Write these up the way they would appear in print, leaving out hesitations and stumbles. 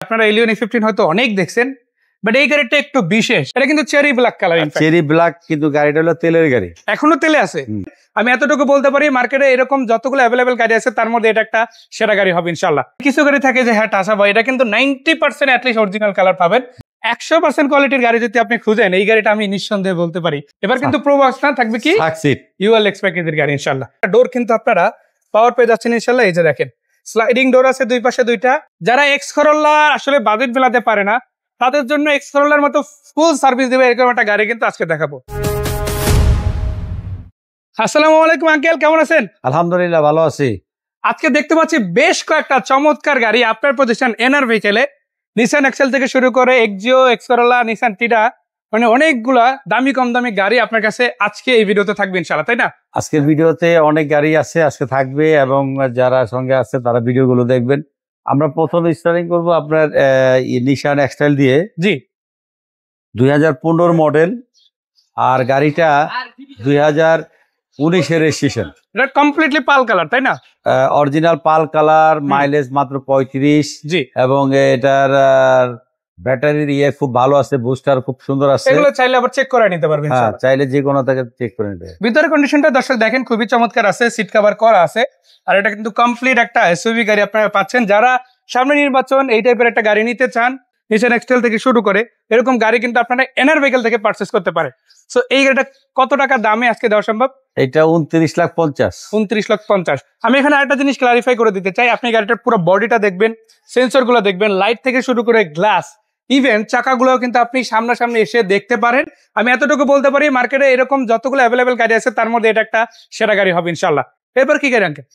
আপনারা Allion E15 হয়তো অনেক দেখছেন, বাট এই গাড়িটা একটু বিশেষ। এটা কিন্তু cherry black colour. Cherry black, কিন্তু গাড়িটা হলো তেলের গাড়ি, এখনো তেলে আছে। আমি এতটুকু বলতে পারি, মার্কেটে এরকম যতগুলো অ্যাভেলেবেল গাড়ি আছে তার মধ্যে এটা একটা সেরা গাড়ি হবে ইনশাল্লাহ। কিছু গাড়ি থাকে যে হ্যাঁ টাসা ভাই, এটা কিন্তু 90% অ্যাটলিস্ট অরিজিনাল কালার পাবেন। 100% কোয়ালিটির গাড়ি যদি আপনি খুঁজেন, এই গাড়িটা আমি নিঃসন্দেহে বলতে পারি। এবার কিন্তু প্রোবক্স না থাকবে কি ইউএল এক্সপেক্টেড গাড়ি ইনশাল্লাহ। ডোর কিন্তু আপনারা পাওয়ার পেয়ে যাচ্ছেন ইনশাল্লাহ। এই যে দেখেন স্লাইডিং ডোর আছে দুই পাশে দুইটা। যারা এক্স করোলা আসলে বাজেট মেলাতে পারে না, তাদের জন্য এক্স করোলার মতো ফুল সার্ভিস দেবে এরকম একটা গাড়ি কিন্তু আজকে দেখাবো। আসসালামু আলাইকুম আঙ্কেল, কেমন আছেন? আলহামদুলিল্লাহ ভালো আছি। আজকে দেখতে পাচ্ছি বেশ কয়েকটা চমৎকার গাড়ি আপনার প্রতিষ্ঠান এনআর ভেহিকেলে। নিসান এক্সেল থেকে শুরু করে এক্সিও, এক্স করোলা, নিসান টিডা, মানে অনেকগুলা দামি কম দামি গাড়ি আপনার কাছে আজকে এই ভিডিওতে থাকবে ইনশাআল্লাহ, তাই না? আজকের ভিডিওতে অনেক গাড়ি আছে, আজকে থাকবে, এবং যারা সঙ্গে আছে তারা ভিডিওগুলো দেখবেন। আমরা প্রথমে স্টার্টিং করবো আপনার নিসান এক্সটাইল দিয়ে। জি, 2015 মডেল, আর গাড়িটা 2019-এর রেজিস্ট্রেশন। এটা কমপ্লিটলি পাল কালার, তাই না? অরিজিনাল পাল কালার, মাইলেজ মাত্র 35। জি, এবং এটার ব্যাটারির খুব ভালো আছে, বুস্টার খুব সুন্দর আছে। এগুলো চাইলে আবার চেক করে নিতে পারবেন। হ্যাঁ, চাইলে যে কোনো থেকে চেক করে নিতে। ভিতরের কন্ডিশনটা দর্শক দেখেন খুবই চমৎকার আছে, সিট কভার করা আছে। আর এটা কিন্তু কমপ্লিট একটা এসইউভি গাড়ি আপনারা পাচ্ছেন। যারা সামনে নির্বাচন এই টাইপের একটা গাড়ি নিতে চান, নিসান এক্সটেল থেকে শুরু করে এরকম গাড়ি কিন্তু আপনারা এনআর ভেহিকেল থেকে পারচেজ করতে পারে। সো এই গাড়িটা কত টাকা দামে আজকে দেওয়া সম্ভব? এটা 29,50,000। 29,50,000। আমি এখানে আরেকটা জিনিস ক্লারিফাই করে দিতে চাই। আপনি গাড়িটার পুরো বডিটা দেখবেন, সেন্সর গুলো দেখবেন, লাইট থেকে শুরু করে গ্লাস, ইভেন চাকাগুলো কিন্তু আপনি সামনাসামনি এসে দেখতে পারেন। আমি এতটুকু বলতে পারি, মার্কেটে এরকম যতগুলো অ্যাভেলেবেল গাড়ি আছে তার মধ্যে এটা একটা সেরা গাড়ি হবে ইনশাল্লাহ। এরপর কি গাড়ি আঙ্কেল?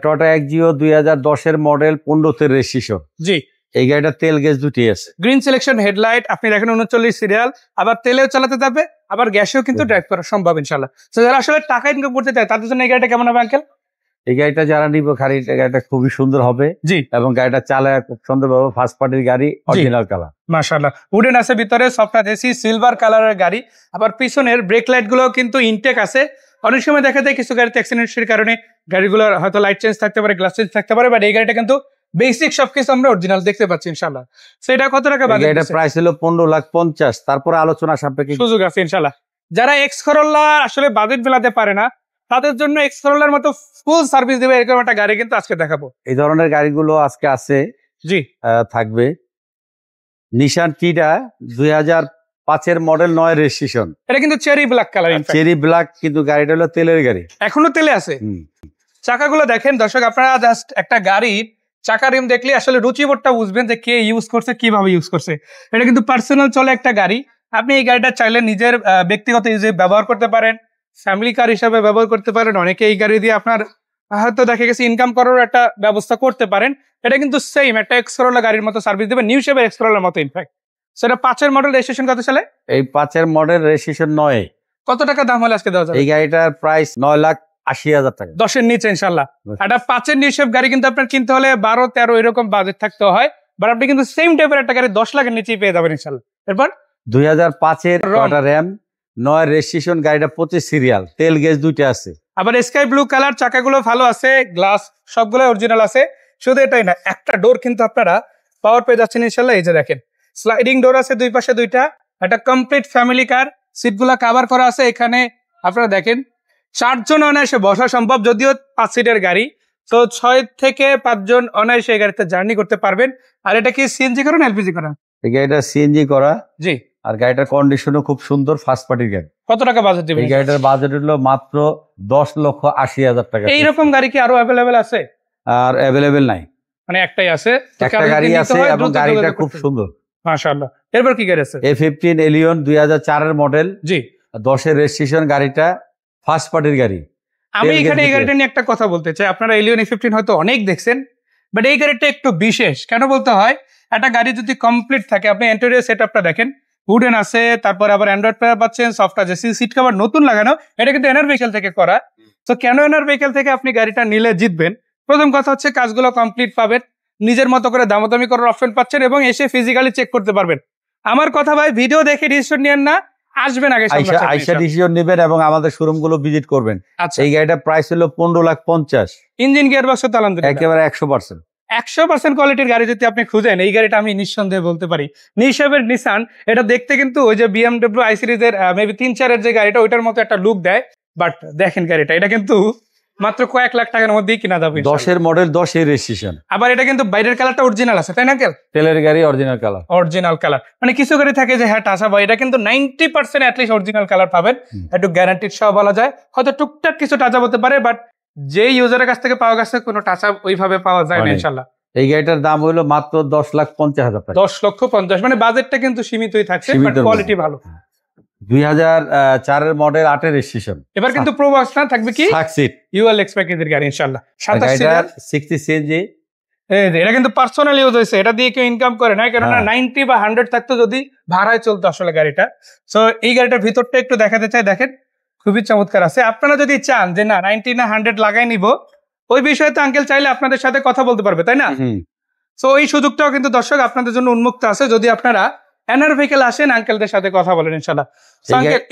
টয়োটা এক্সিও 2010-এর মডেল, 15-তে রেজিস্ট্রেশন। জি, এই গাড়িটা তেল গ্যাস দুটি আছে। গ্রিন সিলেকশন হেডলাইট, আপনি দেখেন 39 সিরিয়াল, আবার তেলেও চালাতে যাবে, আবার গ্যাসেও কিন্তু ড্রাইভ করা সম্ভব ইনশাল্লাহ। তো যারা আসলে টাকা ইনকাম করতে চায় তাদের জন্য এই গাড়িটা কেমন হবে আঙ্কেল? এই গাড়িটা যারা নিব, গাড়িটা খুবই সুন্দর হবে। জি, এবং গাড়িটা চালায় খুব সুন্দর হবে, ফার্স্ট পার্টির গাড়ি, অরিজিনাল কালার। মাশাআল্লাহ, উডেন আছে ভিতরে, সফটওয়্যার এসি, সিলভার কালারের গাড়ি। আবার পিছনের ব্রেক লাইট গুলো কিন্তু ইনটেক আছে। অনেক সময় দেখা যায় কিছু গাড়িতে অ্যাক্সিডেন্টের কারণে গাড়িগুলোর হয়তো লাইট চেঞ্জ থাকতে পারে, গ্লাস চেঞ্জ থাকতে পারে, বাট এই গাড়িটা কিন্তু বেসিক সবকিছু আমরা অরিজিনাল দেখতে পাচ্ছি ইনশাআল্লাহ। সেটা কত টাকা বাজেট? এটা প্রাইস হলো 15,50,000, তারপর আলোচনা সাপেক্ষে সুযোগ আছে ইনশাআল্লাহ। যারা এক্স করোলা আসলে বাজেট মেলাতে পারে না, তাদের জন্য এক্স করোলার মতো ফুল সার্ভিস দেবে এরকম একটা গাড়ি কিন্তু আজকে দেখাবো। এই ধরনের গাড়িগুলো আজকে আছে। জি, থাকবে নিসান টিডা 2005-এর মডেল, 9 রেজিস্ট্রেশন। এটা কিন্তু cherry black colour. Cherry black, কিন্তু গাড়িটা হলো তেলের গাড়ি, এখনো তেলে আছে। চাকাগুলো দেখেন দর্শক, আপনারা জাস্ট একটা গাড়ির চাকা রিম দেখলে আসলে রুচিবোধটা বুঝবেন যে কে ইউজ করছে, কিভাবে ইউজ করছে। এটা কিন্তু পার্সোনাল চলে একটা গাড়ি। আপনি এই গাড়িটা চাইলে নিজের ব্যক্তিগত ইউজে ব্যবহার করতে পারেন, ফ্যামিলি কার হিসাবে ব্যবহার করতে পারেন। অনেকে এই গাড়ি দিয়ে আপনার হয়তো দেখা গেছে ইনকাম করার একটা ব্যবস্থা করতে পারেন। এটা কিন্তু সেম একটা এক্স করোলা গাড়ির মতো সার্ভিস দেবে, নিউ শেপের এক্স করোলার মতো ইনফ্যাক্ট। সেটা 5-এর মডেল, রেজিস্ট্রেশন কত সালে? এই 5-এর মডেল, রেজিস্ট্রেশন 9। কত টাকা দাম হলে আজকে দেওয়া যাবে? এই গাড়িটার প্রাইস 9,80,000 টাকা। 10-এর নিচে ইনশাল্লাহ। একটা 5-এর নিউ শেপ গাড়ি কিন্তু আপনার কিনতে হলে 12-13 এরকম বাজেট থাকতে হয়, বাট আপনি কিন্তু সেম টাইপের একটা গাড়ি 10 লাখের নিচেই পেয়ে যাবেন ইনশাল্লাহ। এরপর 2005-এর টয়োটা র্যাম, 9 রেজিস্ট্রেশন, গাড়িটা 25 সিরিয়াল, তেল গ্যাস দুইটা আছে। আবার স্কাই ব্লু কালার, চাকাগুলো ভালো আছে, গ্লাস সবগুলো অরিজিনাল আছে। শুধু এটাই না, একটা ডোর কিন্তু আপনারা পাওয়ার পেয়ে যাচ্ছেন ইনশাল্লাহ। এই যে দেখেন স্লাইডিং ডোর আছে দুই পাশে দুইটা, একটা কমপ্লিট ফ্যামিলি কার, সিটগুলা কভার করা আছে। এখানে আপনারা দেখেন 4 জন অনায়াসে বসা সম্ভব, যদিও 5 সিটের গাড়ি। তো 6 থেকে 5 জন অনায়াসে এই গাড়িতে জার্নি করতে পারবেন। আর এটা কি সিএনজি করা না এলপিজি করা? এই গাড়িটা সিএনজি করা। জি, আর গাড়িটার কন্ডিশনও খুব সুন্দর, ফার্স্ট পার্টির গাড়ি। কত টাকা বাজেট দিবেন? এই গাড়িটার বাজেট হলো মাত্র 10,80,000 টাকা। এইরকম গাড়ি কি আরো অ্যাভেলেবেল আছে? আর অ্যাভেলেবেল নাই, মানে একটাই আছে, একটা গাড়ি আছে, এবং গাড়িটা খুব সুন্দর মাশাআল্লাহ। এরপর কি গাড়ি আছে? A15 এলিয়ন 2004-এর মডেল। জি, 10-এর রেজিস্ট্রেশন, গাড়িটা ফার্স্ট পার্টির গাড়ি। আমি এখানে এই গাড়িটা নিয়ে একটা কথা বলতে চাই। আপনারা এলিয়ন E15 হয়তো অনেক দেখছেন, বাট এই গাড়িটা একটু বিশেষ। কেন বলতে হয়, একটা গাড়ি যদি কমপ্লিট থাকে, আপনি ইন্টেরিয়র সেটআপটা দেখেন, উডেন আছে, তারপর আবার অ্যান্ড্রয়েড প্লেয়ার পাচ্ছেন, সফটওয়্যার এসি, সিট কভার নতুন লাগানো। এটা কিন্তু এনআর ভেহিকেল থেকে করা। তো কেন এনআর ভেহিকেল থেকে আপনি গাড়িটা নিলে জিতবেন? প্রথম কথা হচ্ছে কাজগুলো কমপ্লিট পাবেন, নিজের মতো করে দামাদামি করার অপশন পাচ্ছেন, এবং এসে ফিজিক্যালি চেক করতে পারবেন। আমার কথা ভাই, ভিডিও দেখে ডিসিশন নিয়েন না, আসবেন আগে আইসা ডিসিশন নেবেন এবং আমাদের শোরুম গুলো ভিজিট করবেন। এই গাড়িটার প্রাইস হলো 15,50,000। ইঞ্জিন গিয়ারবক্স তো আলহামদুলিল্লাহ একেবারে 100%। 100% কোয়ালিটির গাড়ি যদি আপনি খুঁজেন, এই গাড়িটা আমি নিঃসন্দেহে বলতে পারি। নিশাবের নিসান, এটা দেখতে কিন্তু ওই যে BMW i সিরিজের মেবি 3-4 যে গাড়িটা ওইটার মতো একটা লুক দেয়, বাট দেখেন গাড়িটা, এটা কিন্তু মাত্র কয়েক লাখ টাকার মধ্যেই কিনা যাবে। 10-এর মডেল, 10-এর রেজিস্ট্রেশন। আবার এটা কিন্তু বাইরের কালারটা অরিজিনাল আছে, তাই না আঙ্কেল? তেলের গাড়ি, অরিজিনাল কালার। অরিজিনাল কালার মানে কিছু গাড়ি থাকে যে হ্যাঁ টাচা বা, এটা কিন্তু 90% অ্যাটলিস্ট অরিজিনাল কালার পাবেন। একটু গ্যারান্টিড সহ বলা যায়, হয়তো টুকটাক কিছু টাচা হতে পারে, বাট যে ইউজারের কাছ থেকে পাওয়া গেছে কোনো টাচা ওইভাবে পাওয়া যায় না ইনশাল্লাহ। এই গাড়িটার দাম হলো মাত্র 10,50,000 টাকা। 10,50,000, মানে বাজেটটা কিন্তু সীমিতই থাকছে, বাট কোয়ালিটি ভালো। 2004-এর মডেল, 8-এর রেজিস্ট্রেশন। এবার কিন্তু প্রোবক্স না থাকবে কি সাকসিড ULX প্যাকেজের গাড়ি ইনশাআল্লাহ। 27 সিরিয়াল 60 সিএনজি। এটা কিন্তু পার্সোনাল ইউজ হয়েছে, এটা দিয়ে কেউ ইনকাম করে না, কেননা 90 বা 100 থাকতো যদি ভাড়ায় চলতো আসলে গাড়িটা। সো এই গাড়িটার ভিতরটা একটু দেখাতে চাই, দেখেন খুবই চমৎকার আছে। আপনারা যদি চান যে না 90 না 100 লাগাই নিব, ওই বিষয়ে তো আঙ্কেল চাইলে আপনাদের সাথে কথা বলতে পারবে, তাই না? সো এই সুযোগটাও কিন্তু দর্শক আপনাদের জন্য উন্মুক্ত আছে, যদি আপনারা এনআর ভেহিকল আসেন আঙ্কেলদের সাথে কথা বলেন ইনশাআল্লাহ।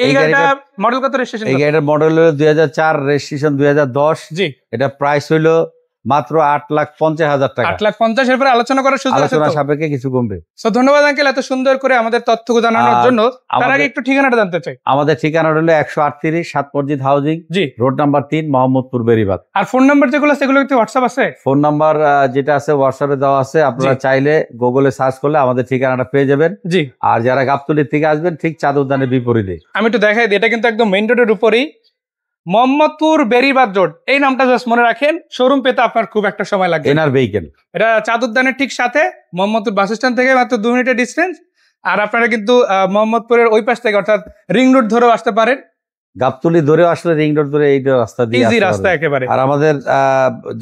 এই গাড়িটা মডেল কত রেজিস্ট্রেশন? এই গাড়িটার মডেল হলো 2004, রেজিস্ট্রেশন 2010। জি। এটা প্রাইস হইলো মাত্র 8,50,000 টাকা। 8,50,000 এর পরে আলোচনা করার সুযোগ আছে, আলোচনা সাপেক্ষে কিছু কমবে। সো ধন্যবাদ আঙ্কেল এত সুন্দর করে আমাদের তথ্য জানানোর জন্য। তার আগে একটু ঠিকানাটা জানতে চাই। আমাদের ঠিকানা হলো 138 সাত মসজিদ হাউজিং, জি, রোড নাম্বার 3, মোহাম্মদপুর বেরিবাদ। আর ফোন নাম্বার যেগুলো সেগুলো কি হোয়াটসঅ্যাপ আছে? ফোন নাম্বার যেটা আছে হোয়াটসঅ্যাপে দেওয়া আছে, আপনারা চাইলে গুগলে সার্চ করলে আমাদের ঠিকানাটা পেয়ে যাবেন। জি। আর যারা গাবতলী থেকে আসবেন ঠিক চাঁদ উদ্যানের বিপরীতে। আমি একটু দেখাই দিই, এটা কিন্তু একদম মেইন রোডের উপরেই, মোহাম্মদপুর বেরিবাদ রোড। এই নামটা জাস্ট মনে রাখেন, শোরুম পেতে আপনার খুব একটা সময় লাগবে। এনআর ভেহিকল, এটা চাঁদ উদ্যানের ঠিক সাথে, মোহাম্মদপুর বাস স্ট্যান্ড থেকে মাত্র 2 মিনিটের ডিস্টেন্স। আর আপনারা কিন্তু মোহাম্মদপুরের ওই পাশ থেকে অর্থাৎ রিং রোড ধরেও আসতে পারেন, গাবতলী ধরেও আসলে রিং রোড ধরে এই রাস্তা দিয়ে ইজি রাস্তা একেবারে। আর আমাদের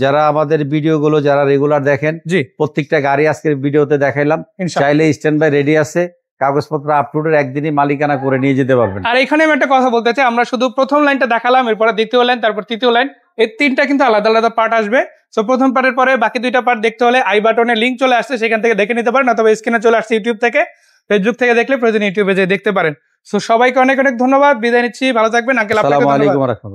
যারা আমাদের ভিডিও গুলো যারা রেগুলার দেখেন, জি, প্রত্যেকটা গাড়ি আজকের ভিডিওতে দেখাইলাম, চাইলে স্ট্যান্ড বাই রেডি আছে, কাগজপত্র আপলোডের একদিনই মালিকানা করে নিয়ে যেতে পারবেন। আর এখানে আমি একটা কথা বলতে চাই, আমরা শুধু প্রথম লাইনটা দেখালাম, এরপরে দ্বিতীয় লাইন, তারপর তৃতীয় লাইন, এই 3টা কিন্তু আলাদা আলাদা পার্ট আসবে। সো প্রথম পার্টের পরে বাকি 2টা পার্ট দেখতে হলে আই বাটনে লিংক চলে আসছে, সেখান থেকে দেখে নিতে পারেন, অথবা স্ক্রিনে চলে আসছে ইউটিউব থেকে, ফেসবুক থেকে দেখলে প্রয়োজন ইউটিউবে যেয়ে দেখতে পারেন। সো সবাইকে অনেক অনেক ধন্যবাদ, বিদায় নিচ্ছি, ভালো থাকবেন আঙ্কেল। আসসালামু আলাইকুম।